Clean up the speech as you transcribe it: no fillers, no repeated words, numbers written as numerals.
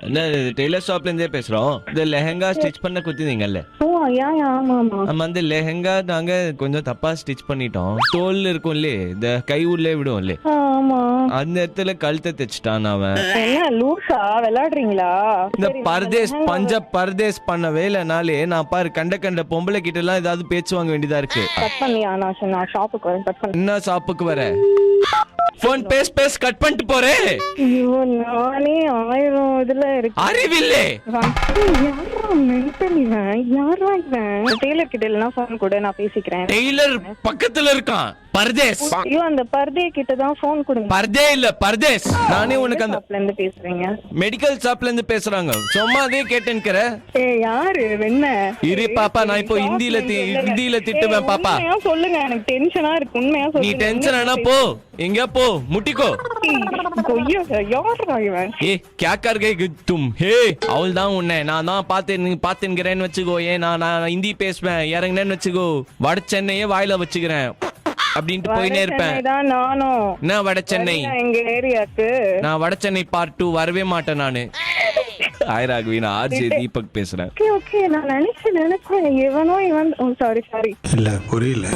என்ன டெய்லர் ஷாப்ல இருந்தே பேசுறோம். இந்த லெஹங்கா ஸ்டிச் பண்ண குத்தினீங்கல்ல, ஓ யா யா ஆமா ஆமா. நம்ம அந்த லெஹங்கா நாங்க கொஞ்சம் தப்பா ஸ்டிச் பண்ணிட்டோம். தோல் இருக்கும்ல, இந்த கை உள்ளே விடுவோம்ல, ஆமா. அந்த இடத்துல கழுத்தை தைச்சிட்டான் அவன். என்ன லூசா விளையாடுறீங்களா? இந்த சரி, பர்தேஸ் லெஹங்கா பஞ்சாப் பர்தேஸ் பண்ண வேலைனாலே நான் பாரு கண்ட பொம்பளை கிட்ட எல்லாம் ஏதாவது பேச்சு வாங்க வேண்டியதா இருக்கு. கட் பண்ணியா? நான் ஷாப்புக்கு வரேன், கட் பண்ண. என்ன ஷாப்புக்கு வர? போன் பேஸ் கட் பண்ணிட்டு போறேன். ஐயோ நானே 1000 இதுல இருக்கு. அறிவில்லே. யாரா மென்டல் இவன்? யாரா இவன்? டெய்லர் கிட்ட இல்லனா போன் கூட நான் பேசிக்கிறேன். டெய்லர் பக்கத்துல இருக்கான். பர்தேஸ். ஐயோ அந்த பர்தே கிட்ட தான் போன் கொடுங்க. பர்தே இல்ல பர்தேஸ். நானே உனக்கு அந்த ஷாப்ல இருந்து பேசுறீங்க. மெடிக்கல் ஷாப்ல இருந்து பேசுறாங்க. சும்மா அதே கேட்டேன்க்கற. ஏய் யாரு வெண்ண? இரு பாப்பா, நான் இப்போ ஹிந்தில திட்டுவேன் பாப்பா. உண்மையா சொல்லுங்க, எனக்கு டென்ஷனா இருக்கு. உண்மையா நீ சொல்லுங்க. டென்ஷன் ஆனா போ, எங்க போ முட்டிக்கோ. ஐயோ யாரா இவன்? ஏ क्या कर गए तुम? हे அவள் தான் உன்னை நான் தான் பாத்துங்கறேன்னு வச்சுக்கோ. நான் ஹிந்தி பேசுவேன், இறங்குனேன்னு வச்சுக்கோ, வட சென்னையே வாயில வச்சுக்கிறேன் அப்படின்ட்டு போயினே இருப்பேன். நானும் என்ன வட சென்னை? எங்க ஏரியாக்கு நான் வட சென்னை பார்ட் 2 வரவே மாட்டேன் நானு. ஹாய் ராகவினா, ஆர்ஜே தீபக் பேசுறேன். ஓகே நான் நினைச்சேன் இவனோ இவன். சாரி இல்ல புரியல.